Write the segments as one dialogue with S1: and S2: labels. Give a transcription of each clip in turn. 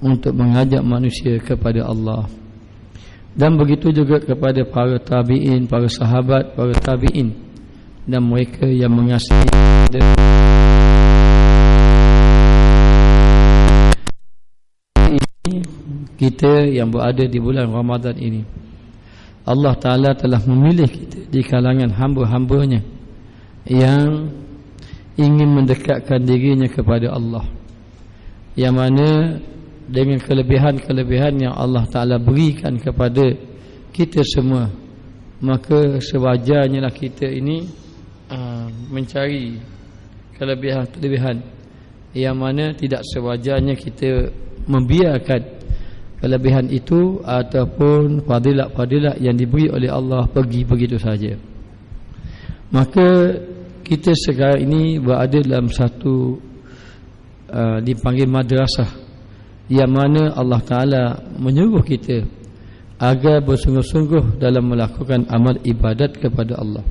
S1: untuk mengajak manusia kepada Allah. Dan begitu juga kepada para tabi'in, para sahabat, para tabi'in dan mereka yang mengasihi kita yang berada di bulan Ramadan ini. Allah Ta'ala telah memilih kita di kalangan hamba-hambanya yang ingin mendekatkan dirinya kepada Allah, yang mana dengan kelebihan-kelebihan yang Allah Ta'ala berikan kepada kita semua, maka sewajarnya lah kita ini mencari kelebihan-kelebihan yang mana tidak sewajarnya kita membiarkan kelebihan itu ataupun fadilat-fadilat yang diberi oleh Allah pergi begitu saja. Maka kita sekarang ini berada dalam satu dipanggil madrasah, yang mana Allah Ta'ala menyuruh kita agar bersungguh-sungguh dalam melakukan amal ibadat kepada Allah.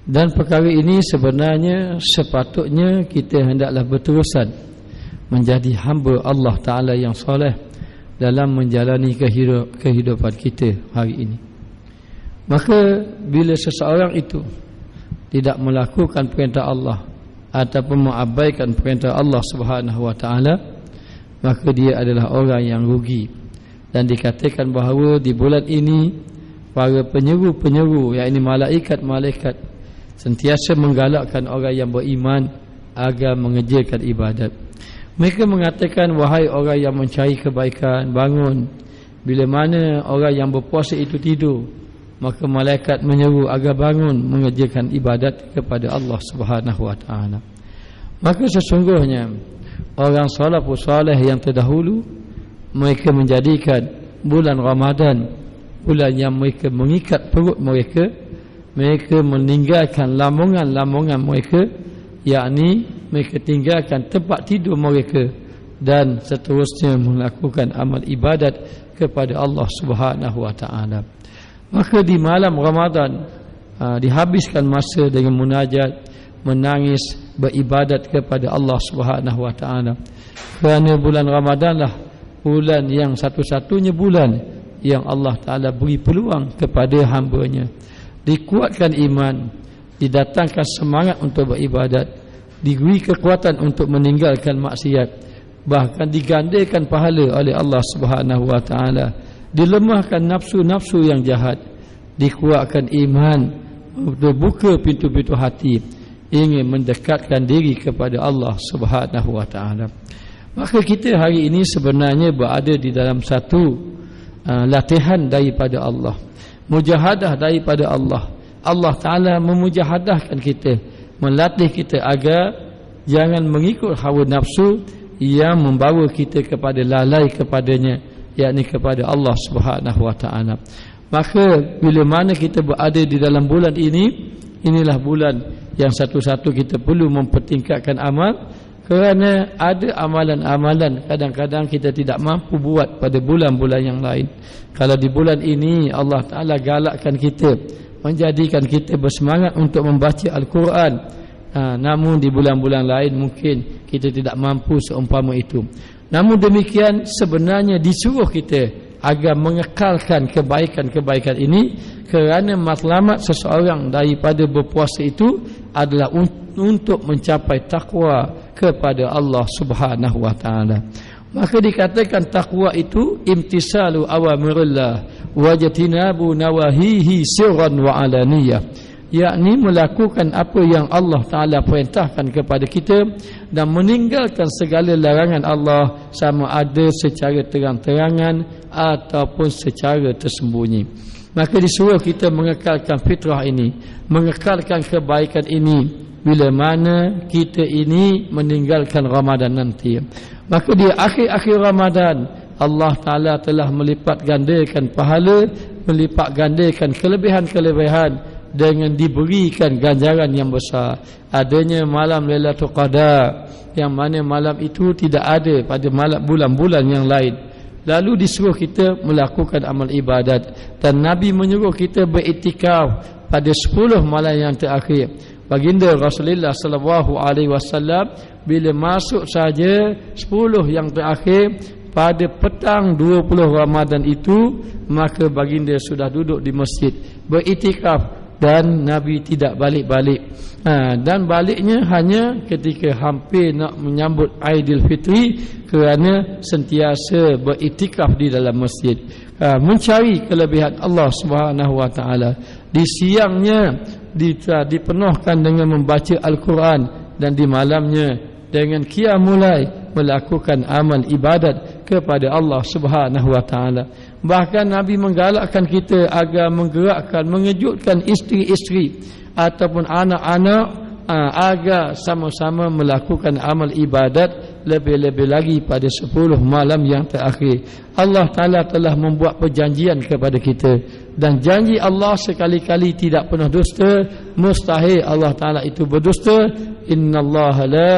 S1: Dan perkara ini sebenarnya sepatutnya kita hendaklah berterusan menjadi hamba Allah Ta'ala yang soleh dalam menjalani kehidupan kita hari ini. Maka bila seseorang itu tidak melakukan perintah Allah ataupun mengabaikan perintah Allah Subhanahu wa Ta'ala, maka dia adalah orang yang rugi. Dan dikatakan bahawa di bulan ini para penyeru-penyeru, yakni malaikat-malaikat, sentiasa menggalakkan orang yang beriman agar mengerjakan ibadat. Mereka mengatakan, wahai orang yang mencari kebaikan, bangun. Bila mana orang yang berpuasa itu tidur, maka malaikat menyeru agar bangun mengerjakan ibadat kepada Allah Subhanahu wa Ta'ala. Maka sesungguhnya orang salafus salih yang terdahulu, mereka menjadikan bulan Ramadan bulan yang mereka mengikat perut mereka, mereka meninggalkan lamongan-lamongan mereka, yakni mereka tinggalkan tempat tidur mereka dan seterusnya melakukan amal ibadat kepada Allah Subhanahu wa Ta'ala. Maka di malam Ramadan dihabiskan masa dengan munajat, menangis, beribadat kepada Allah Subhanahu wa Ta'ala. Kerana bulan Ramadanlah bulan yang satu-satunya bulan yang Allah Ta'ala beri peluang kepada hamba-Nya, dikuatkan iman, didatangkan semangat untuk beribadat, diberi kekuatan untuk meninggalkan maksiat, bahkan digandakan pahala oleh Allah Subhanahu wa Ta'ala, dilemahkan nafsu-nafsu yang jahat, dikuatkan iman, terbuka pintu-pintu hati, ingin mendekatkan diri kepada Allah Subhanahu wa Ta'ala. Maka kita hari ini sebenarnya berada di dalam satu latihan daripada Allah, mujahadah daripada Allah. Allah Ta'ala memujahadahkan kita, melatih kita agar jangan mengikut hawa nafsu yang membawa kita kepada lalai kepadanya, yakni kepada Allah Subhanahu wa Ta'ala. Maka bila mana kita berada di dalam bulan ini, inilah bulan yang satu-satu kita perlu mempertingkatkan amal, kerana ada amalan-amalan kadang-kadang kita tidak mampu buat pada bulan-bulan yang lain. Kalau di bulan ini Allah Ta'ala galakkan kita, menjadikan kita bersemangat untuk membaca Al-Quran, namun di bulan-bulan lain mungkin kita tidak mampu seumpama itu. Namun demikian sebenarnya disuruh kita agar mengekalkan kebaikan-kebaikan ini, kerana matlamat seseorang daripada berpuasa itu adalah untuk mencapai takwa kepada Allah Subhanahu wa Ta'ala. Maka dikatakan takwa itu imtisalu awamirillah wajtinabu nawahihi sirran wa alaniyah, yakni melakukan apa yang Allah Ta'ala perintahkan kepada kita dan meninggalkan segala larangan Allah, sama ada secara terang-terangan ataupun secara tersembunyi. Maka disuruh kita mengekalkan fitrah ini, mengekalkan kebaikan ini bila mana kita ini meninggalkan Ramadan nanti. Maka di akhir-akhir Ramadan Allah Ta'ala telah melipat gandakan pahala, melipat gandakan kelebihan-kelebihan dengan diberikan ganjaran yang besar. Adanya malam Lailatul Qadar, yang mana malam itu tidak ada pada malam bulan-bulan yang lain. Lalu disuruh kita melakukan amal ibadat, dan Nabi menyuruh kita beriktikaf pada 10 malam yang terakhir. Baginda Rasulullah sallallahu alaihi wasallam bila masuk saja 10 yang terakhir, pada petang 20 Ramadan itu, maka baginda sudah duduk di masjid beriktikaf dan Nabi tidak balik-balik. Dan baliknya hanya ketika hampir nak menyambut Aidilfitri, kerana sentiasa beriktikaf di dalam masjid, mencari kelebihan Allah Subhanahu wa taala. Di siangnya dipenuhkan dengan membaca Al-Quran, dan di malamnya dengan qiyamul melakukan amal ibadat kepada Allah Subhanahu wa taala. Bahkan Nabi menggalakkan kita agar menggerakkan, mengejutkan isteri-isteri ataupun anak-anak agar sama-sama melakukan amal ibadat, lebih-lebih lagi pada 10 malam yang terakhir. Allah Ta'ala telah membuat perjanjian kepada kita, dan janji Allah sekali-kali tidak pernah dusta. Mustahil Allah Ta'ala itu berdusta. Innallaha la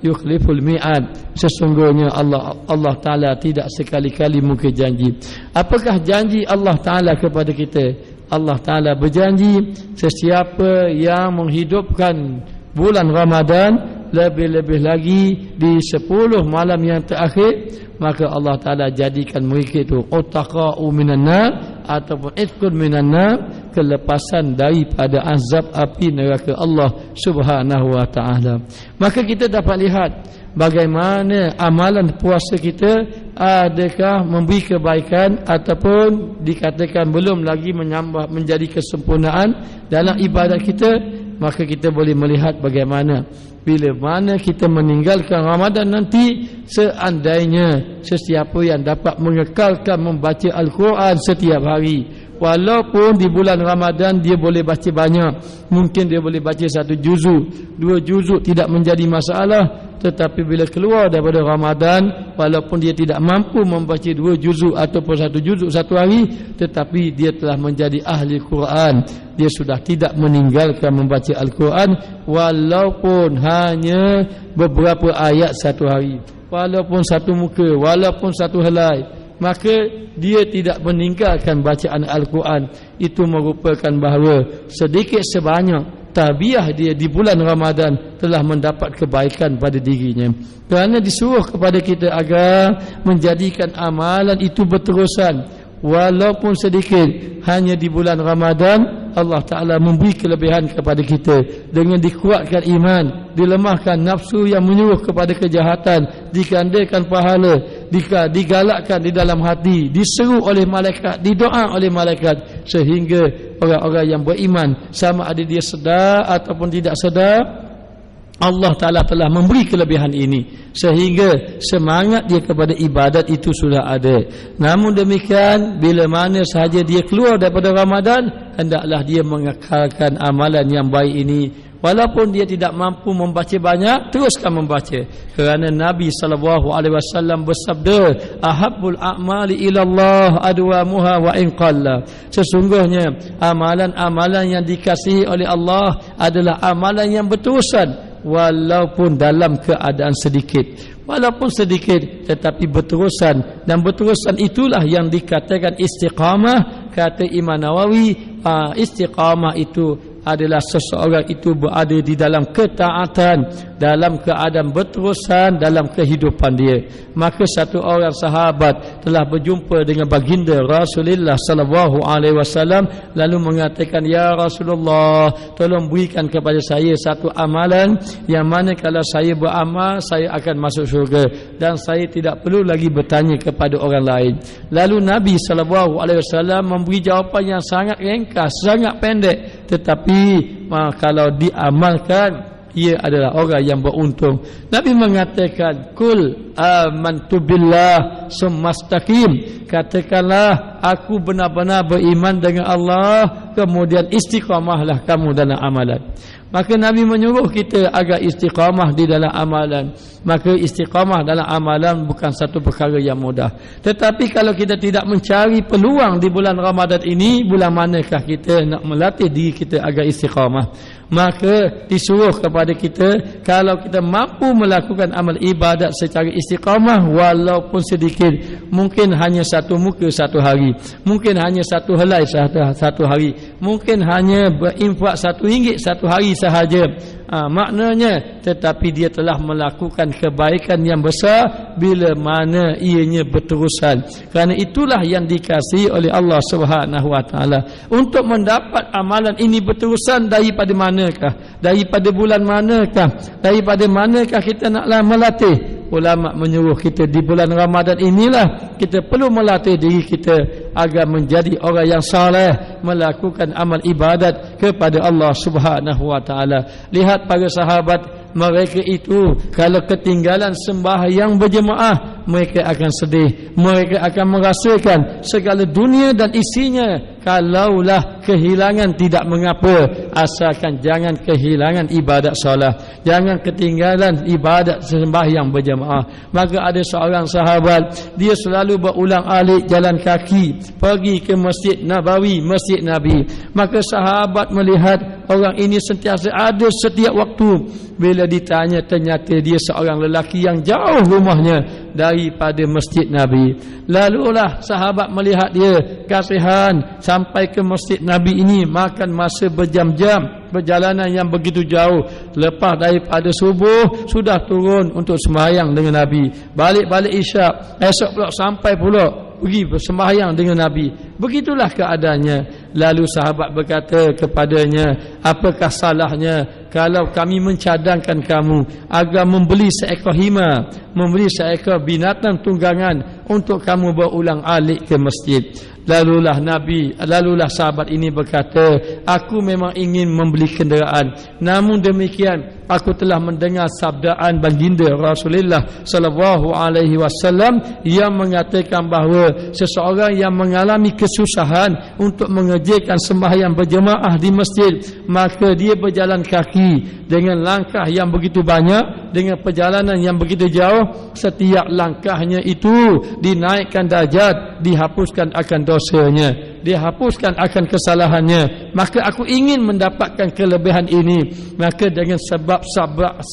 S1: yukhliful mi'ad. Sesungguhnya Allah Ta'ala tidak sekali-kali mungkir janji. Apakah janji Allah Ta'ala kepada kita? Allah Ta'ala berjanji, sesiapa yang menghidupkan bulan Ramadan, lebih-lebih lagi di 10 malam yang terakhir, maka Allah Ta'ala jadikan mereka itu utaqa'u minan nar, ataupun itqun minan nar, kelepasan daripada azab api neraka Allah Subhanahu wa taala. Maka kita dapat lihat bagaimana amalan puasa kita, adakah memberi kebaikan ataupun dikatakan belum lagi menambah menjadi kesempurnaan dalam ibadat kita. Maka kita boleh melihat bagaimana bila mana kita meninggalkan Ramadan nanti, seandainya sesiapa yang dapat mengekalkan membaca Al-Quran setiap hari, walaupun di bulan Ramadan dia boleh baca banyak, mungkin dia boleh baca 1 juzuk, 2 juzuk, tidak menjadi masalah. Tetapi bila keluar daripada Ramadan, walaupun dia tidak mampu membaca 2 juzuk ataupun 1 juzuk satu hari, tetapi dia telah menjadi ahli Quran. Dia sudah tidak meninggalkan membaca Al-Quran, walaupun hanya beberapa ayat satu hari, walaupun satu muka, walaupun satu helai, maka dia tidak meninggalkan bacaan Al-Quran. Itu merupakan bahawa sedikit sebanyak tabiah dia di bulan Ramadan telah mendapat kebaikan pada dirinya, kerana disuruh kepada kita agar menjadikan amalan itu berterusan, walaupun sedikit. Hanya di bulan Ramadan Allah Ta'ala memberi kelebihan kepada kita dengan dikuatkan iman, dilemahkan nafsu yang menyuruh kepada kejahatan, digandakan pahala, digalakkan di dalam hati, diseru oleh malaikat, didoa oleh malaikat, sehingga orang-orang yang beriman, sama ada dia sedar ataupun tidak sedar, Allah Ta'ala telah memberi kelebihan ini, sehingga semangat dia kepada ibadat itu sudah ada. Namun demikian, bila mana sahaja dia keluar daripada Ramadan, hendaklah dia mengekalkan amalan yang baik ini. Walaupun dia tidak mampu membaca banyak, teruskan membaca. Kerana Nabi SAW bersabda, ahabbul a'mali ilallah adwamuha wa in qalla. Sesungguhnya amalan-amalan yang dikasihi oleh Allah adalah amalan yang berterusan, walaupun dalam keadaan sedikit. Walaupun sedikit tetapi berterusan, dan berterusan itulah yang dikatakan istiqamah. Kata Imam Nawawi, istiqamah itu adalah seseorang itu berada di dalam ketaatan, dalam keadaan berterusan dalam kehidupan dia. Maka satu orang sahabat telah berjumpa dengan baginda Rasulullah sallallahu alaihi wasallam, lalu mengatakan, ya Rasulullah, tolong berikan kepada saya satu amalan yang mana kalau saya beramal saya akan masuk syurga, dan saya tidak perlu lagi bertanya kepada orang lain. Lalu Nabi sallallahu alaihi wasallam memberi jawapan yang sangat ringkas, sangat pendek, tetapi kalau diamalkan ia adalah orang yang beruntung. Nabi mengatakan, kul amantu billah summastaqim, katakanlah aku benar-benar beriman dengan Allah, kemudian istiqamahlah kamu dalam amalan. Maka Nabi menyuruh kita agar istiqamah di dalam amalan. Maka istiqamah dalam amalan bukan satu perkara yang mudah. Tetapi kalau kita tidak mencari peluang di bulan Ramadan ini, bulan manakah kita nak melatih diri kita agar istiqamah? Maka disuruh kepada kita, kalau kita mampu melakukan amal ibadat secara istiqamah, walaupun sedikit, mungkin hanya satu muka satu hari, mungkin hanya satu helai satu hari, mungkin hanya berinfak RM1 satu hari sahaja, Maknanya tetapi dia telah melakukan kebaikan yang besar bila mana ianya berterusan. Kerana itulah yang dikasihi oleh Allah Subhanahu wa taala. Untuk mendapat amalan ini berterusan daripada manakah? Daripada bulan manakah? Daripada manakah kita naklah melatih? Ulama menyuruh kita di bulan Ramadan inilah kita perlu melatih diri kita agar menjadi orang yang saleh, melakukan amal ibadat kepada Allah Subhanahu wa taala. Lihat para sahabat, mereka itu kalau ketinggalan sembahyang berjemaah, mereka akan sedih, mereka akan merasakan segala dunia dan isinya. Kalaulah kehilangan tidak mengapa, asalkan jangan kehilangan ibadat solat, jangan ketinggalan ibadat sembahyang berjemaah. Maka ada seorang sahabat, dia selalu berulang-alik jalan kaki pergi ke Masjid Nabawi, Masjid Nabi. Maka sahabat melihat orang ini sentiasa ada setiap waktu. Bila ditanya, ternyata dia seorang lelaki yang jauh rumahnya daripada Masjid Nabi. Lalulah sahabat melihat dia kasihan, sampai ke Masjid Nabi ini makan masa berjam-jam, perjalanan yang begitu jauh. Lepas daripada subuh sudah turun untuk sembahyang dengan Nabi, balik-balik isyak, esok pula sampai pula pergi bersembahyang dengan Nabi. Begitulah keadaannya. Lalu sahabat berkata kepadanya, apakah salahnya kalau kami mencadangkan kamu agar membeli seekor hima, membeli seekor binatang tunggangan untuk kamu berulang alik ke masjid? Lalulah sahabat ini berkata, aku memang ingin membeli kenderaan, namun demikian aku telah mendengar sabdaan baginda Rasulullah sallallahu alaihi wasallam yang mengatakan bahawa seseorang yang mengalami kesusahan untuk mengerjakan sembahyang berjemaah di masjid, maka dia berjalan kaki dengan langkah yang begitu banyak, dengan perjalanan yang begitu jauh, setiap langkahnya itu dinaikkan darjat, dihapuskan akan dosanya, dihapuskan akan kesalahannya. Maka aku ingin mendapatkan kelebihan ini. Maka dengan sebab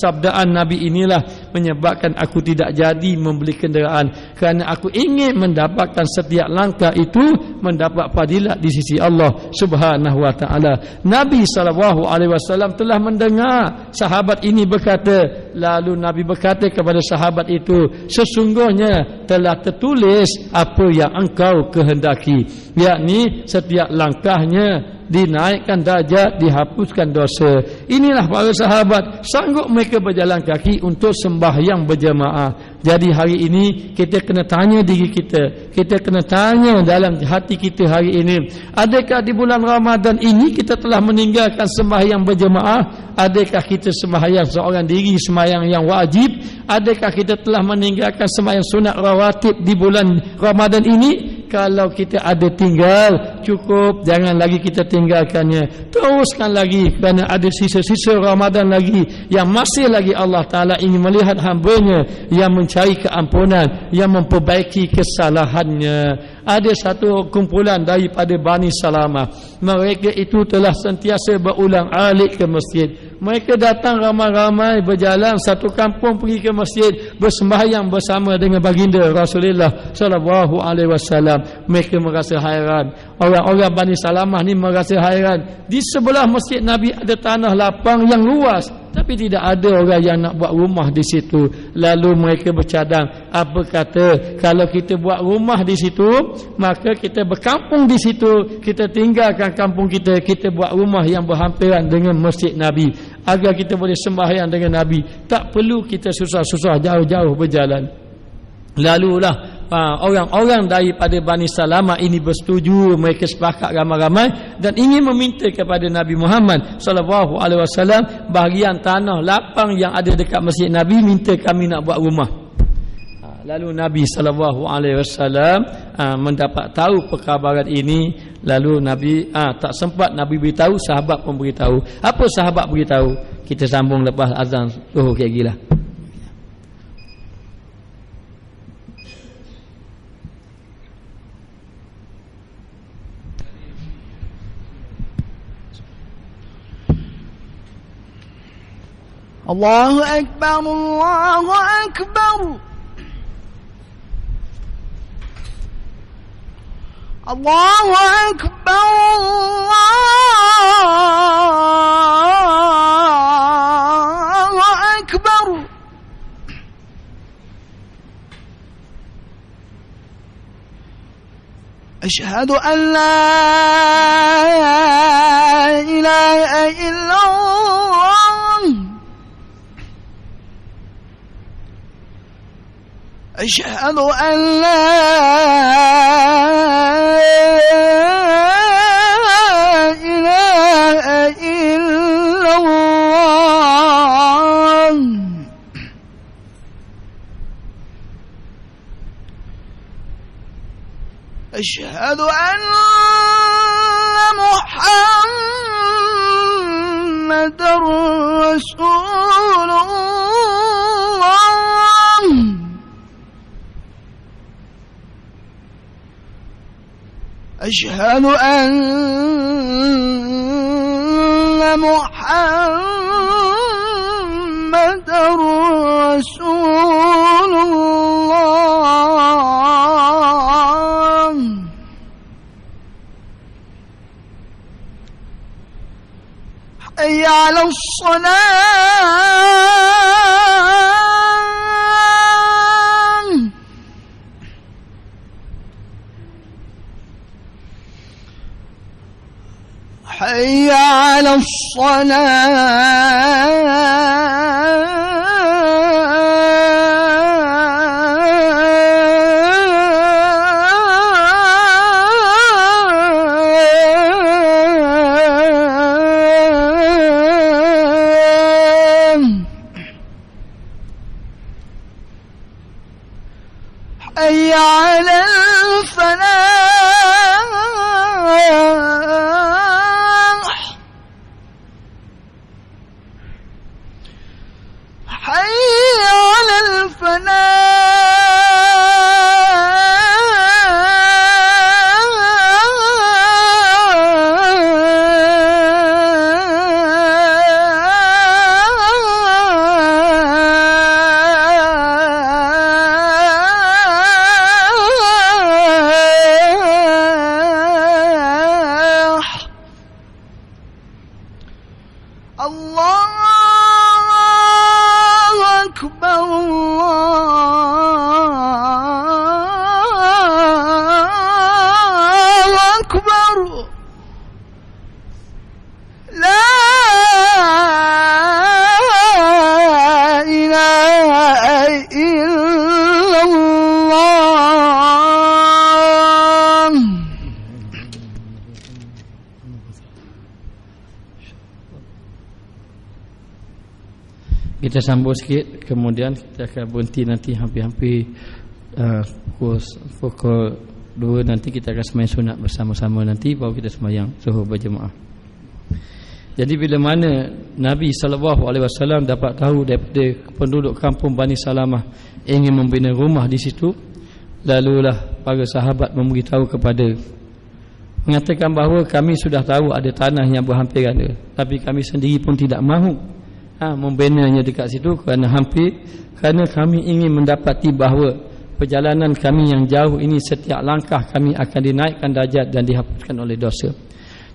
S1: sabdaan Nabi inilah menyebabkan aku tidak jadi membeli kenderaan, kerana aku ingin mendapatkan setiap langkah itu mendapat fadilat di sisi Allah Subhanahu wa taala. Nabi SAW telah mendengar sahabat ini berkata, lalu Nabi berkata kepada sahabat itu, sesungguhnya telah tertulis apa yang engkau kehendaki, yakni setiap langkahnya dinaikkan darjat, dihapuskan dosa. Inilah para sahabat, sanggup mereka berjalan kaki untuk sembahyang berjemaah. Jadi hari ini kita kena tanya diri kita, kita kena tanya dalam hati kita hari ini, adakah di bulan Ramadan ini kita telah meninggalkan sembahyang berjemaah? Adakah kita sembahyang seorang diri, sembahyang yang wajib? Adakah kita telah meninggalkan sembahyang sunat rawatib di bulan Ramadan ini? Kalau kita ada tinggal, cukup, jangan lagi kita tinggalkannya, teruskan lagi, kerana ada sisa-sisa Ramadan lagi yang masih lagi Allah Ta'ala ingin melihat hamba-Nya yang mencari keampunan, yang memperbaiki kesalahannya. Ada satu kumpulan daripada Bani Salamah, mereka itu telah sentiasa berulang alik ke masjid. Mereka datang ramai-ramai, berjalan satu kampung pergi ke masjid, bersembahyang bersama dengan baginda Rasulullah sallallahu alaihi wasallam. Mereka merasa hairan. Orang-orang Bani Salamah ni merasa hairan. Di sebelah masjid Nabi ada tanah lapang yang luas, tapi tidak ada orang yang nak buat rumah di situ. Lalu mereka bercadang, apa kata kalau kita buat rumah di situ, maka kita berkampung di situ, kita tinggalkan kampung kita, kita buat rumah yang berhampiran dengan masjid Nabi, agar kita boleh sembahyang dengan Nabi, tak perlu kita susah-susah jauh-jauh berjalan. Lalulah orang-orang daripada Bani Salamah ini bersetuju, mereka sepakat ramai-ramai dan ingin meminta kepada Nabi Muhammad sallallahu alaihi wasallam bahagian tanah lapang yang ada dekat masjid Nabi, minta kami nak buat rumah. Lalu Nabi sallallahu alaihi wasallam mendapat tahu perkabaran ini. Lalu Nabi tak sempat Nabi beritahu, sahabat pun beritahu. Apa sahabat beritahu? Kita sambung lepas azan Zuhur kayak gila.
S2: Allahu Akbar, Allahu Akbar, Allahu Akbar, أشهد أن لا إله إلا الله أشهد أن لا إله إلا الله أشهد أن محمد رسول الله أشهد أن محمد رسول الله حي على الصلاة حي على الصلاة حي على الفلاح حي على الفلاح الله أكبر الله أكبر لا إله إلا الله
S1: Kita sambung sikit, kemudian kita akan berhenti nanti hampir-hampir pukul 2 nanti kita akan sembahyang sunat bersama-sama nanti, baru kita sembahyang zuhur berjemaah. Jadi bila mana Nabi SAW dapat tahu daripada penduduk kampung Bani Salamah ingin membina rumah di situ, lalulah para sahabat memberitahu kepada, mengatakan bahawa kami sudah tahu ada tanah yang berhampiran, tapi kami sendiri pun tidak mahu membinanya dekat situ kerana hampir, kerana kami ingin mendapati bahawa perjalanan kami yang jauh ini setiap langkah kami akan dinaikkan darjat dan dihapuskan oleh dosa.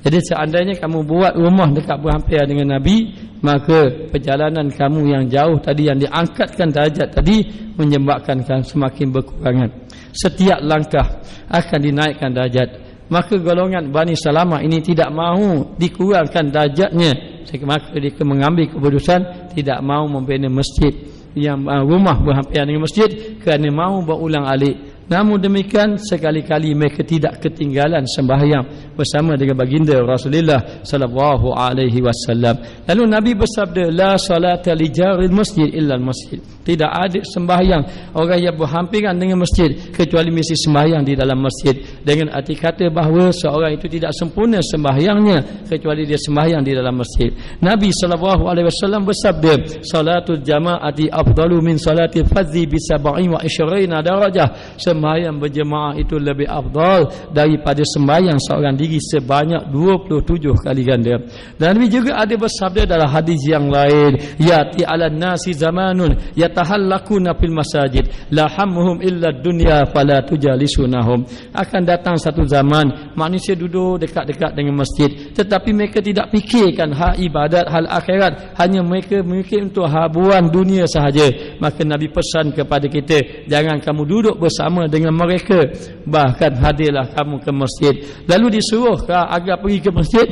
S1: Jadi seandainya kamu buat rumah dekat berhampiran dengan Nabi, maka perjalanan kamu yang jauh tadi, yang diangkatkan darjat tadi, menyebabkan semakin berkurangan. Setiap langkah akan dinaikkan darjat. Maka golongan Bani Salamah ini tidak mahu dikurangkan darjatnya, maka mereka mengambil keputusan tidak mahu membina masjid yang rumah berhampiran dengan masjid kerana mahu berulang alik. Namun demikian sekali-kali mereka tidak ketinggalan sembahyang bersama dengan baginda Rasulullah sallallahu alaihi wasallam. Lalu Nabi bersabda, la salata li jaril masjid illa al masjid. Tidak ada sembahyang orang yang berhampiran dengan masjid kecuali mesti sembahyang di dalam masjid, dengan arti kata bahawa seorang itu tidak sempurna sembahyangnya kecuali dia sembahyang di dalam masjid. Nabi sallallahu alaihi wasallam bersabda, salatul jamaati afdalu min salati fardhi bi 27 darajah. Sembahyang berjemaah itu lebih afdal daripada sembahyang seorang diri sebanyak 27 kali ganda. Dan Nabi juga ada bersabda dalam hadis yang lain, yati 'alan nasi zamanun yatahallakuna fil masajid la hammuhum illa dunya fala tujalisunahum. Akan datang satu zaman manusia duduk dekat-dekat dengan masjid, tetapi mereka tidak fikirkan hal ibadat, hal akhirat, hanya mereka memikir untuk habuan dunia sahaja. Maka Nabi pesan kepada kita, jangan kamu duduk bersama dengan mereka. Bahkan hadirlah kamu ke masjid. Lalu disuruh agar pergi ke masjid.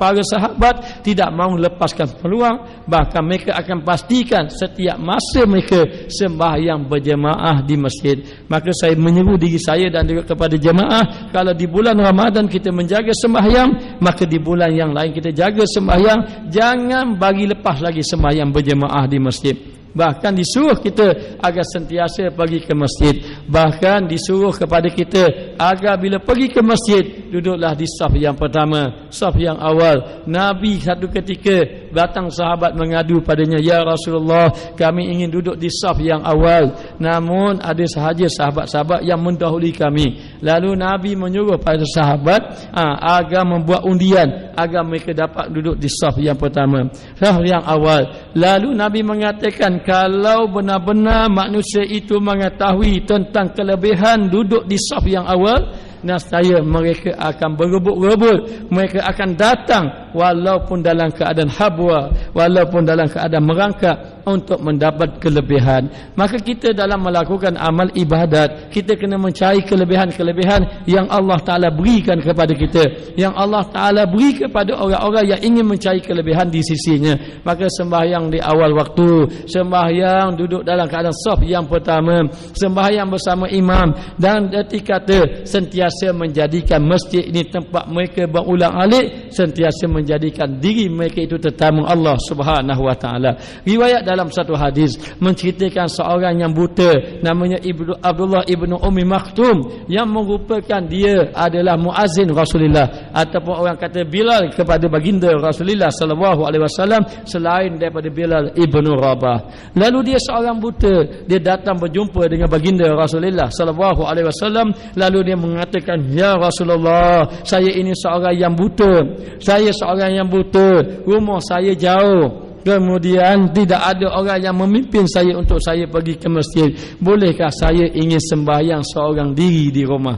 S1: Para sahabat tidak mahu lepaskan peluang, bahkan mereka akan pastikan setiap masa mereka sembahyang berjemaah di masjid. Maka saya menyeru diri saya dan juga kepada jemaah, kalau di bulan Ramadan kita menjaga sembahyang, maka di bulan yang lain kita jaga sembahyang. Jangan bagi lepas lagi sembahyang berjemaah di masjid. Bahkan disuruh kita agar sentiasa pergi ke masjid. Bahkan disuruh kepada kita agar bila pergi ke masjid, duduklah di saf yang pertama, saf yang awal. Nabi satu ketika datang sahabat mengadu padanya, "Ya Rasulullah, kami ingin duduk di saf yang awal, namun ada sahaja sahabat-sahabat yang mendahului kami." Lalu Nabi menyuruh pada sahabat agar membuat undian agar mereka dapat duduk di saf yang pertama, saf yang awal. Lalu Nabi mengatakan, kalau benar-benar manusia itu mengetahui tentang kelebihan duduk di saf yang awal, nescaya mereka akan berebut-rebut, mereka akan datang walaupun dalam keadaan habwa, walaupun dalam keadaan merangkak untuk mendapat kelebihan. Maka kita dalam melakukan amal ibadat, kita kena mencari kelebihan-kelebihan yang Allah Ta'ala berikan kepada kita, yang Allah Ta'ala beri kepada orang-orang yang ingin mencari kelebihan di sisinya. Maka sembahyang di awal waktu, sembahyang duduk dalam keadaan saf yang pertama, sembahyang bersama imam, dan erti kata sentiasa menjadikan masjid ini tempat mereka berulang-alik, sentiasa menjadikan diri mereka itu tetamu Allah Subhanahu Wa Ta'ala. Riwayat dalam satu hadis menceritakan seorang yang buta, namanya Abdullah ibnu Ummi Maktum, yang merupakan dia adalah muazzin Rasulullah, ataupun orang kata Bilal kepada baginda Rasulullah sallallahu alaihi wasallam, selain daripada Bilal ibnu Rabah. Lalu dia seorang buta, dia datang berjumpa dengan baginda Rasulullah sallallahu alaihi wasallam. Lalu dia mengatakan, "Ya Rasulullah, saya ini seorang yang buta. Saya seorang yang buta. Rumah saya jauh. Kemudian tidak ada orang yang memimpin saya untuk saya pergi ke masjid. Bolehkah saya ingin sembahyang seorang diri di rumah?"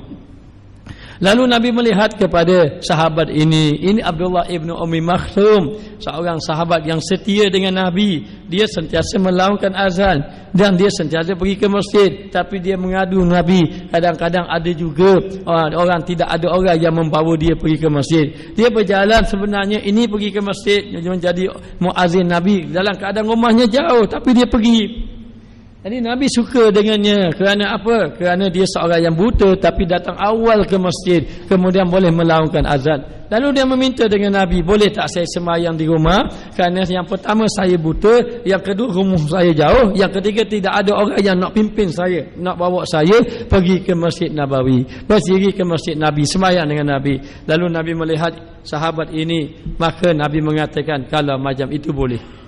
S1: Lalu Nabi melihat kepada sahabat ini Abdullah ibnu Ummi Maktum, seorang sahabat yang setia dengan Nabi. Dia sentiasa melaungkan azan dan dia sentiasa pergi ke masjid, tapi dia mengadu Nabi. Kadang-kadang ada juga orang tidak ada orang yang membawa dia pergi ke masjid. Dia berjalan sebenarnya ini pergi ke masjid menjadi muazzin Nabi, dalam keadaan rumahnya jauh tapi dia pergi. Jadi Nabi suka dengannya. Kerana apa? Kerana dia seorang yang buta tapi datang awal ke masjid, kemudian boleh melaungkan azan. Lalu dia meminta dengan Nabi, "Boleh tak saya sembahyang di rumah? Kerana yang pertama saya buta, yang kedua rumah saya jauh, yang ketiga tidak ada orang yang nak pimpin saya, nak bawa saya pergi ke Masjid Nabawi, berdiri ke Masjid Nabi, sembahyang dengan Nabi." Lalu Nabi melihat sahabat ini, maka Nabi mengatakan, "Kalau macam itu boleh."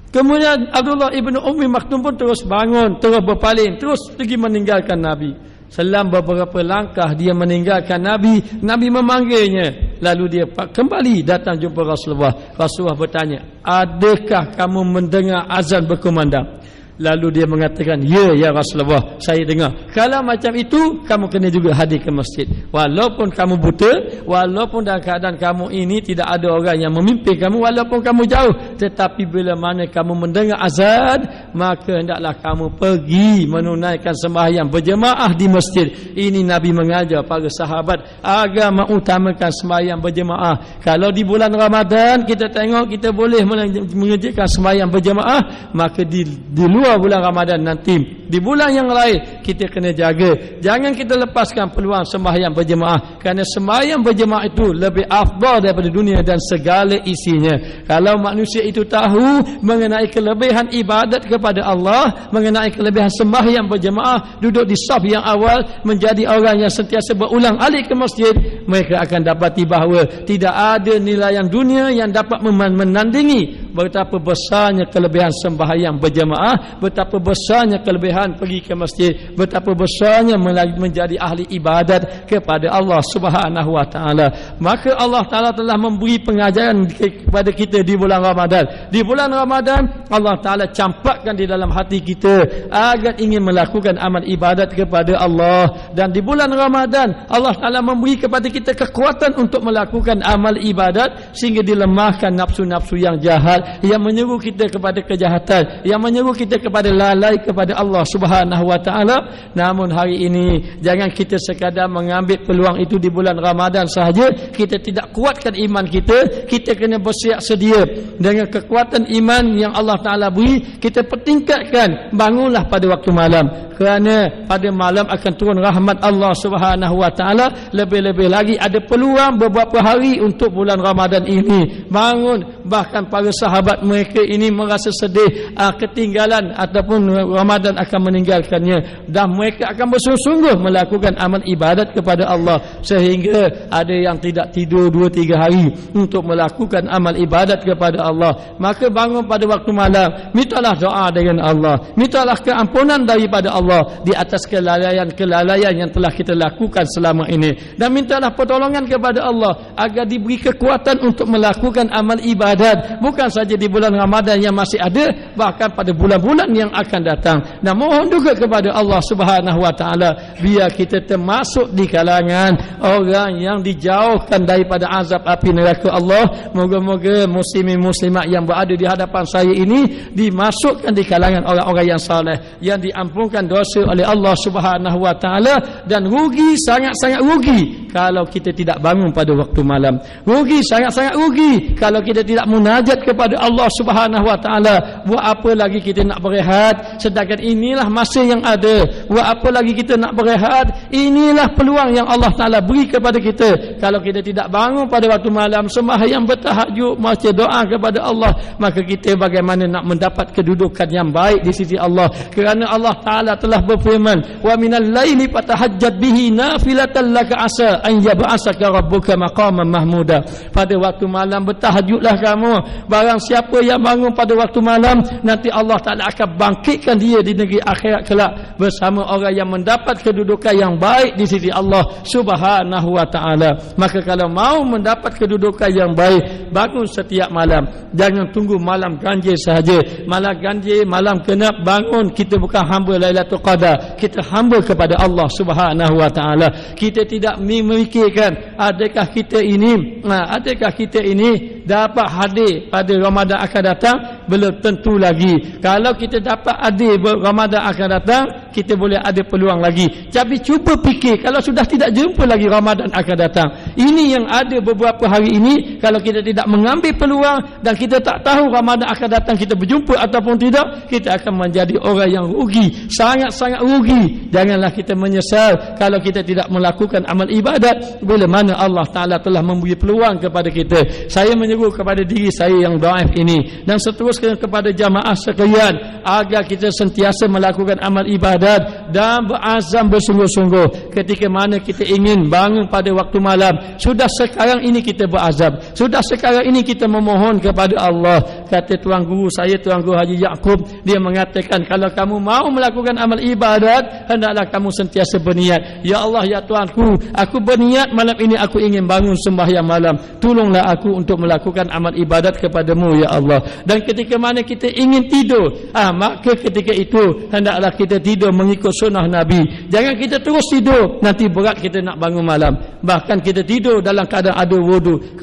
S1: Kemudian Abdullah ibnu Ummi Maktum pun terus bangun, terus berpaling, terus pergi meninggalkan Nabi. Selang beberapa langkah dia meninggalkan Nabi, Nabi memanggilnya. Lalu dia kembali datang jumpa Rasulullah. Rasulullah bertanya, "Adakah kamu mendengar azan berkumandang?" Lalu dia mengatakan, ya Rasulullah, saya dengar." Kalau macam itu, kamu kena juga hadir ke masjid. Walaupun kamu buta, walaupun dalam keadaan kamu ini tidak ada orang yang memimpin kamu, walaupun kamu jauh, tetapi bila mana kamu mendengar azan, maka hendaklah kamu pergi menunaikan sembahyang berjemaah di masjid. Ini Nabi mengajar para sahabat agar mengutamakan sembahyang berjemaah. Kalau di bulan Ramadan kita tengok kita boleh mengerjakan sembahyang berjemaah, maka di luar bulan Ramadan nanti, di bulan yang lain, kita kena jaga. Jangan kita lepaskan peluang sembahyang berjemaah, kerana sembahyang berjemaah itu lebih afdal daripada dunia dan segala isinya. Kalau manusia itu tahu mengenai kelebihan ibadat kepada Allah, mengenai kelebihan sembahyang berjemaah, duduk di saf yang awal, menjadi orang yang sentiasa berulang alik ke masjid, mereka akan dapati bahawa tidak ada nilai yang dunia yang dapat menandingi betapa besarnya kelebihan sembahyang berjemaah, betapa besarnya kelebihan pergi ke masjid, betapa besarnya menjadi ahli ibadat kepada Allah Subhanahu Wa Ta'ala. Maka Allah Ta'ala telah memberi pengajaran kepada kita di bulan Ramadan. Di bulan Ramadan Allah Ta'ala campakkan di dalam hati kita agar ingin melakukan amal ibadat kepada Allah. Dan di bulan Ramadan Allah Ta'ala memberi kepada kita kekuatan untuk melakukan amal ibadat, sehingga dilemahkan nafsu-nafsu yang jahat, jahat, yang menyeru kita kepada kejahatan, yang menyeru kita kepada lalai kepada Allah Subhanahu wa taala. Namun hari ini jangan kita sekadar mengambil peluang itu di bulan Ramadan sahaja. Kita tidak kuatkan iman kita. Kita kena bersiap sedia dengan kekuatan iman yang Allah Taala beri. Kita pertingkatkan, bangunlah pada waktu malam, kerana pada malam akan turun rahmat Allah Subhanahu wa taala. Lebih-lebih lagi ada peluang beberapa hari untuk bulan Ramadan ini. Bangun, bahkan para sahabat mereka ini merasa sedih ketinggalan ataupun Ramadan akan meninggalkannya, dan mereka akan bersungguh-sungguh melakukan amal ibadat kepada Allah, sehingga ada yang tidak tidur 2-3 hari untuk melakukan amal ibadat kepada Allah. Maka bangun pada waktu malam, mintalah doa dengan Allah, mintalah keampunan daripada Allah di atas kelalaian yang telah kita lakukan selama ini, dan mintalah pertolongan kepada Allah agar diberi kekuatan untuk melakukan amal ibadat, bukan saja di bulan Ramadan yang masih ada, bahkan pada bulan-bulan yang akan datang. Dan mohon juga kepada Allah Subhanahu wa taala biar kita termasuk di kalangan orang yang dijauhkan daripada azab api neraka Allah. Moga-moga muslimin muslimat yang berada di hadapan saya ini dimasukkan di kalangan orang-orang yang saleh, yang diampunkan dosa oleh Allah Subhanahu wa taala. Dan rugi, sangat-sangat rugi kalau kita tidak bangun pada waktu malam. Rugi, sangat-sangat rugi kalau kita tidak munajat kepada Allah Subhanahu wa taala. Buat apa lagi kita nak berehat, sedangkan inilah masa yang ada. Buat apa lagi kita nak berehat, inilah peluang yang Allah Taala beri kepada kita. Kalau kita tidak bangun pada waktu malam, sembahyang bertahajud, baca doa kepada Allah, maka kita bagaimana nak mendapat kedudukan yang baik di sisi Allah? Kerana Allah Taala telah berfirman, wa minal laili fatahajjat bihi nafilatan laka asa an yab'asaka rabbuka maqaman mahmuda. Pada waktu malam bertahajudlah kamu. Barang siapa yang bangun pada waktu malam, nanti Allah Taala akan bangkitkan dia di negeri akhirat kelak bersama orang yang mendapat kedudukan yang baik di sisi Allah Subhanahu wa taala. Maka kalau mau mendapat kedudukan yang baik, bangun setiap malam. Jangan tunggu malam ganjil sahaja. Malam ganjil, malam kenap, bangun. Kita bukan hamba Lailatul Qadar, kita hamba kepada Allah Subhanahu wa taala. Kita tidak memikirkan adakah kita ini dapat hadir pada Ramadan akan datang. Belum tentu lagi. Kalau kita dapat hadir Ramadan akan datang, kita boleh ada peluang lagi. Tapi cuba fikir, kalau sudah tidak jumpa lagi Ramadan akan datang, ini yang ada beberapa hari ini, kalau kita tidak mengambil peluang dan kita tak tahu Ramadan akan datang kita berjumpa ataupun tidak, kita akan menjadi orang yang rugi, sangat-sangat rugi. Janganlah kita menyesal kalau kita tidak melakukan amal ibadat bila mana Allah Ta'ala telah memberi peluang kepada kita. Saya menyeru kepada diri saya yang dhaif ini dan seterusnya kepada jamaah sekalian agar kita sentiasa melakukan amal ibadat dan berazam bersungguh-sungguh. Ketika mana kita ingin bangun pada waktu malam, sudah sekarang ini kita berazam, sudah sekarang ini kita memohon kepada Allah. Kata tuan guru saya, Tuan Guru Haji Yaakob, dia mengatakan, kalau kamu mau melakukan amal ibadat, hendaklah kamu sentiasa berniat, ya Allah, ya Tuanku, aku berniat malam ini aku ingin bangun sembahyang malam, tolonglah aku untuk melakukan amal ibadat kepadamu ya Allah. Dan ketika mana kita ingin tidur, maka ketika itu hendaklah kita tidur mengikut sunnah Nabi. Jangan kita terus tidur, nanti berat kita nak bangun malam. Bahkan kita tidur dalam keadaan ada wudu,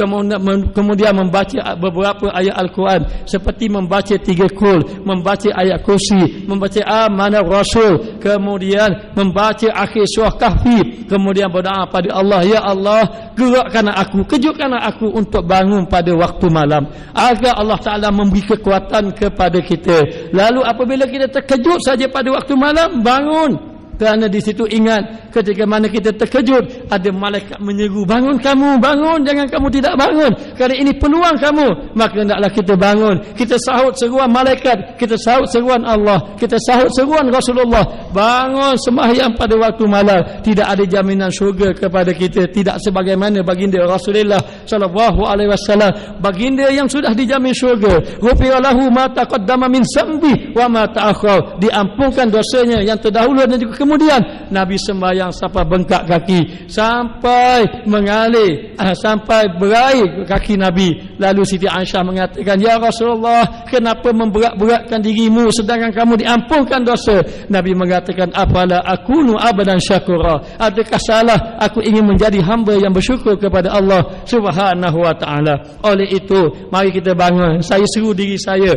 S1: kemudian membaca beberapa ayat Al-Quran, seperti membaca 3 kul, membaca ayat kursi, membaca amanah Rasul, kemudian membaca akhir surah Kahfi, kemudian berdoa pada Allah, ya Allah, gerakkan aku, kejutkan aku untuk bangun pada waktu malam, agar Allah Ta'ala memberi kekuatan kepada kita. Lalu apabila kita terkejut saja pada waktu malam, bangun. Kerana di situ ingat, ketika mana kita terkejut, ada malaikat menyeru, bangun kamu, bangun, jangan kamu tidak bangun, kerana ini peluang kamu. Maka hendaklah kita bangun, kita sahut seruan malaikat, kita sahut seruan Allah, kita sahut seruan Rasulullah. Bangun sembahyang pada waktu malam. Tidak ada jaminan syurga kepada kita, tidak sebagaimana baginda Rasulullah sallallahu alaihi wasallam, baginda yang sudah dijamin syurga. Ghufira lahu ma taqaddama min zambi wa ma ta'akhkhar, diampunkan dosanya yang terdahulu dan juga kemudian Nabi sembahyang sampai bengkak kaki, sampai mengalir, sampai berair kaki Nabi. Lalu Siti Aisyah mengatakan, ya Rasulullah, kenapa memberat-beratkan dirimu sedangkan kamu diampunkan dosa? Nabi mengatakan, afala akunu abadan syakura, adakah salah aku ingin menjadi hamba yang bersyukur kepada Allah Subhanahu wa ta'ala. Oleh itu, mari kita bangun. Saya seru diri saya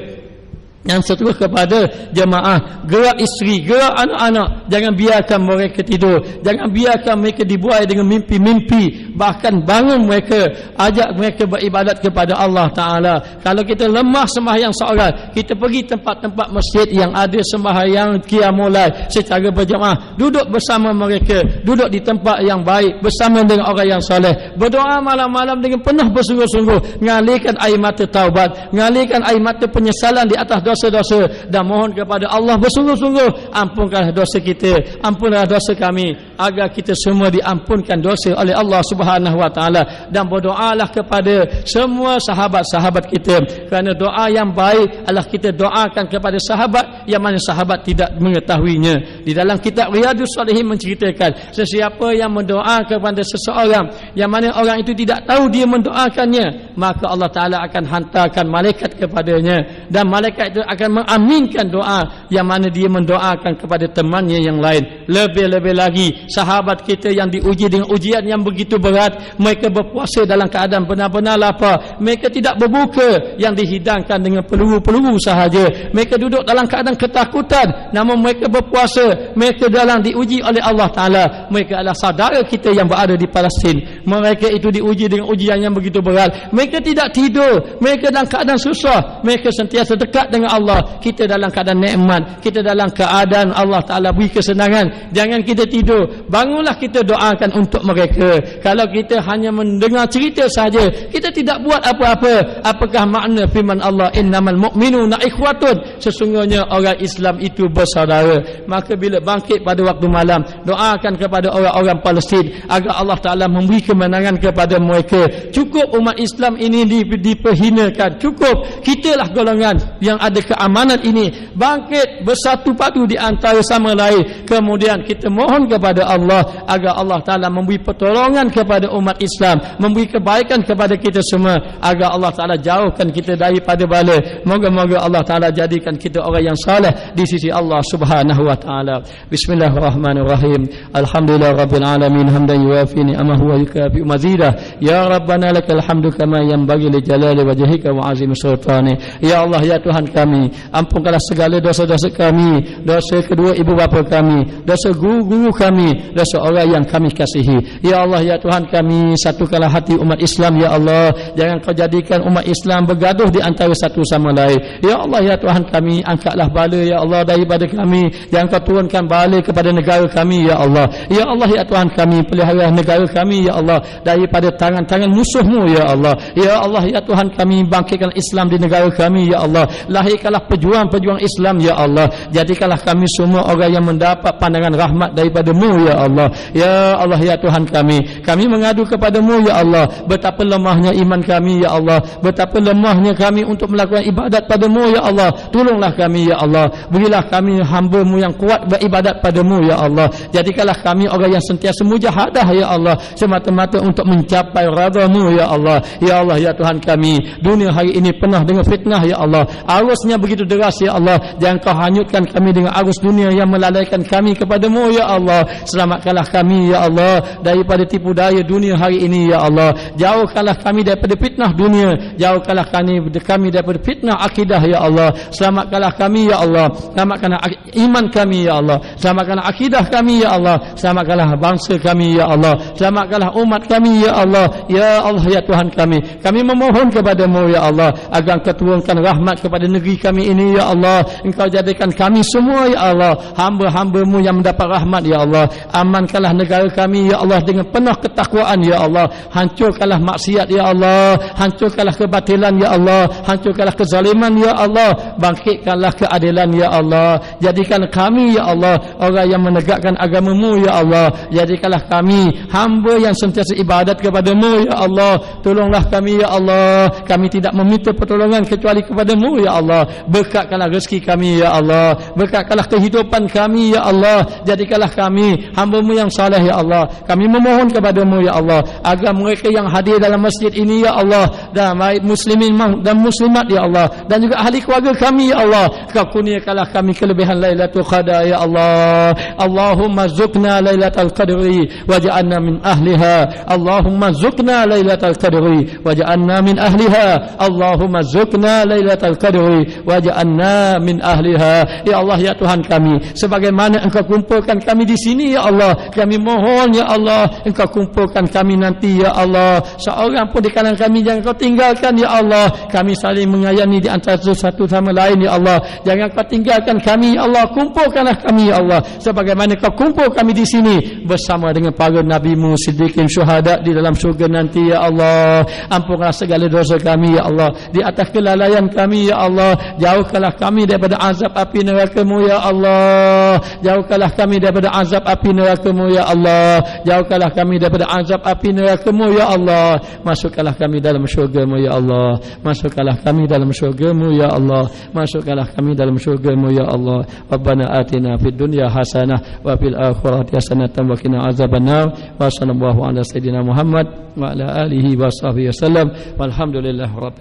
S1: yang seterus kepada jemaah, gerak isteri, gerak anak-anak, jangan biarkan mereka tidur, jangan biarkan mereka dibuai dengan mimpi-mimpi, bahkan bangun mereka, ajak mereka beribadat kepada Allah Ta'ala. Kalau kita lemah sembahyang seorang, kita pergi tempat-tempat masjid yang ada sembahyang qiyamul lail secara berjemaah, duduk bersama mereka, duduk di tempat yang baik bersama dengan orang yang soleh, berdoa malam-malam dengan penuh bersungguh-sungguh, ngalirkan air mata taubat, ngalirkan air mata penyesalan di atas dosa-dosa, dan mohon kepada Allah bersungguh-sungguh, ampunkanlah dosa kita, ampunkanlah dosa kami, agar kita semua diampunkan dosa oleh Allah Subhanahu wa ta'ala. Dan berdoalah kepada semua sahabat-sahabat kita, kerana doa yang baik adalah kita doakan kepada sahabat yang mana sahabat tidak mengetahuinya. Di dalam kitab Riyadhus Shalihin menceritakan, sesiapa yang mendoa kepada seseorang yang mana orang itu tidak tahu dia mendoakannya, maka Allah Ta'ala akan hantarkan malaikat kepadanya, dan malaikat itu akan mengaminkan doa yang mana dia mendoakan kepada temannya yang lain. Lebih-lebih lagi sahabat kita yang diuji dengan ujian yang begitu berat, mereka berpuasa dalam keadaan benar-benar lapar, mereka tidak berbuka, yang dihidangkan dengan peluru-peluru sahaja, mereka duduk dalam keadaan ketakutan, namun mereka berpuasa, mereka dalam diuji oleh Allah Ta'ala. Mereka adalah saudara kita yang berada di Palestin, mereka itu diuji dengan ujian yang begitu berat, mereka tidak tidur, mereka dalam keadaan susah, mereka sentiasa dekat dengan Allah. Kita dalam keadaan nikmat, kita dalam keadaan Allah Ta'ala beri kesenangan, jangan kita tidur, bangunlah kita doakan untuk mereka. Kalau kita hanya mendengar cerita saja, kita tidak buat apa-apa, apakah makna firman Allah, innamal mu'minuna ikhwatun, sesungguhnya orang Islam itu bersaudara. Maka bila bangkit pada waktu malam, doakan kepada orang-orang Palestin agar Allah Ta'ala memberi kemenangan kepada mereka. Cukup umat Islam ini diperhinakan, cukup kitalah golongan yang ada keamanan ini bangkit bersatu padu di antara sama lain, kemudian kita mohon kepada Allah agar Allah Ta'ala memberi pertolongan kepada umat Islam, memberi kebaikan kepada kita semua, agar Allah Ta'ala jauhkan kita daripada bala. Moga-moga Allah Ta'ala jadikan kita orang yang saleh di sisi Allah Subhanahu wa Ta'ala. Bismillahirrahmanirrahim. Alhamdulillah Rabbil Alamin, hamdan yuafi ni'amahu wa yukafi mazidah. Ya Rabbana lakal hamdu kama yanbaghi li jalali wajhika wa azimi sultani. Ya Allah, ya Tuhan kami, ampunkanlah segala dosa-dosa kami, dosa kedua ibu bapa kami, dosa guru-guru kami, dosa orang yang kami kasihi. Ya Allah, ya Tuhan kami, satukanlah hati umat Islam. Ya Allah, jangan kau jadikan umat Islam bergaduh di antara satu sama lain. Ya Allah, ya Tuhan kami, angkatlah bala ya Allah daripada kami, jangan kau turunkan bala kepada negara kami. Ya Allah, ya Allah, ya Tuhan kami, pelihara negara kami ya Allah daripada tangan-tangan musuhmu. Ya Allah, ya Allah, ya Tuhan kami, bangkitkan Islam di negara kami. Ya Allah, lahirkanlah pejuang-pejuang Islam. Ya Allah, jadikanlah kami semua orang yang mendapat pandangan rahmat daripada-Mu. Ya Allah, ya Allah, ya Tuhan kami mengadu kepada-Mu. Ya Allah, betapa lemahnya iman kami. Ya Allah, betapa lemahnya kami untuk melakukan ibadat pada-Mu. Ya Allah, tolonglah kami. Ya Allah, berilah kami hamba-Mu yang kuat beribadat pada-Mu. Ya Allah, jadikanlah kami orang yang sentiasa mujahadah. Ya Allah, semata-mata untuk mencapai redha-Mu. Ya Allah, ya Allah, ya Tuhan kami, dunia hari ini penuh dengan fitnah. Ya Allah, arusnya begitu deras. Ya Allah, jangan kau hanyutkan kami dengan arus dunia yang melalaikan kami kepada-Mu. Ya Allah, selamatkanlah kami. Ya Allah, daripada tipu daya dunia hari ini. Ya Allah, jauhkanlah kami daripada fitnah dunia, jauhkanlah kami daripada fitnah akidah. Ya Allah, selamatkanlah kami. Ya Allah, selamatkanlah iman kami. Ya Allah, selamatkanlah akidah kami. Ya Allah, selamatkanlah bangsa kami. Ya Allah, selamatkanlah umat kami. Ya Allah, ya Allah, ya Tuhan kami memohon kepada-Mu. Ya Allah, agar Engkau turunkan rahmat kepada negeri kami ini. Ya Allah, Engkau jadikan kami semua ya Allah hamba-hamba-Mu yang mendapat rahmat. Ya Allah, amankanlah negara kami. Ya Allah, dengan penuh ketakwaan. Ya Allah, hancurkanlah maksiat. Ya Allah, hancurkanlah kebatilan. Ya Allah, hancurkanlah kezaliman. Ya Allah, bangkitkanlah keadilan. Ya Allah, jadikan kami ya Allah orang yang menegakkan agama-Mu. Ya Allah, jadikanlah kami hamba yang sentiasa sentiasa ibadat kepadamu ya Allah. Tolonglah kami ya Allah. Kami tidak meminta pertolongan kecuali kepadamu ya Allah. Berkatkanlah rezeki kami ya Allah. Berkatkanlah kehidupan kami ya Allah. Jadikanlah kami hamba-Mu yang saleh ya Allah. Kami memohon kepadamu ya Allah, agar mereka yang hadir dalam masjid ini ya Allah, dan baik muslimin dan muslimat ya Allah, dan juga ahli keluarga kami ya Allah, Kau kurniakanlah kami kelebihan Lailatul Qadar ya Allah. Allahumma zukna Lailatul Qadri waj'alna min ahliha. Allahumma zukna Lailatul Qadri waj'alna min ahliha. Allahumma zukna Lailatul Qadri waj'alna min ahliha. Ya Allah ya Tuhan kami, sebagaimana Engkau kumpulkan kami di sini ya Allah, kami mohon ya Allah, Engkau kumpulkan kami nanti ya Allah. Seorang pun di kalangan kami jangan Kau tinggalkan ya Allah. Kami saling mengayangi di antara satu sama lain ya Allah. Jangan Kau tinggalkan kami ya Allah. Kumpulkanlah kami ya Allah, sebagaimana Kau kumpul kami di sini bersama dengan para nabi-Mu, siddiqin, syuhada di dalam syurga nanti ya Allah. Ampunkanlah segala dosa kami ya Allah, di atas kelalaian kami ya Allah. Jauhkanlah kami daripada azab api neraka-Mu ya Allah. Jauhkanlah kami daripada azab api neraka-Mu ya Allah. Jauhkanlah kami daripada azab api neraka-Mu ya Allah. Masukkanlah kami dalam syurga-Mu ya Allah. Masukkanlah kami dalam syurga-Mu ya Allah. Masukkanlah kami dalam syurga-Mu ya Allah. Rabbana atina fid dunya hasanah wa fil akhirati hasanah wa qina azabannar. Wa sallallahu ala sayidina Muhammad wa ala alihi wa sahbihi wasallam. Walhamdulillah rabbil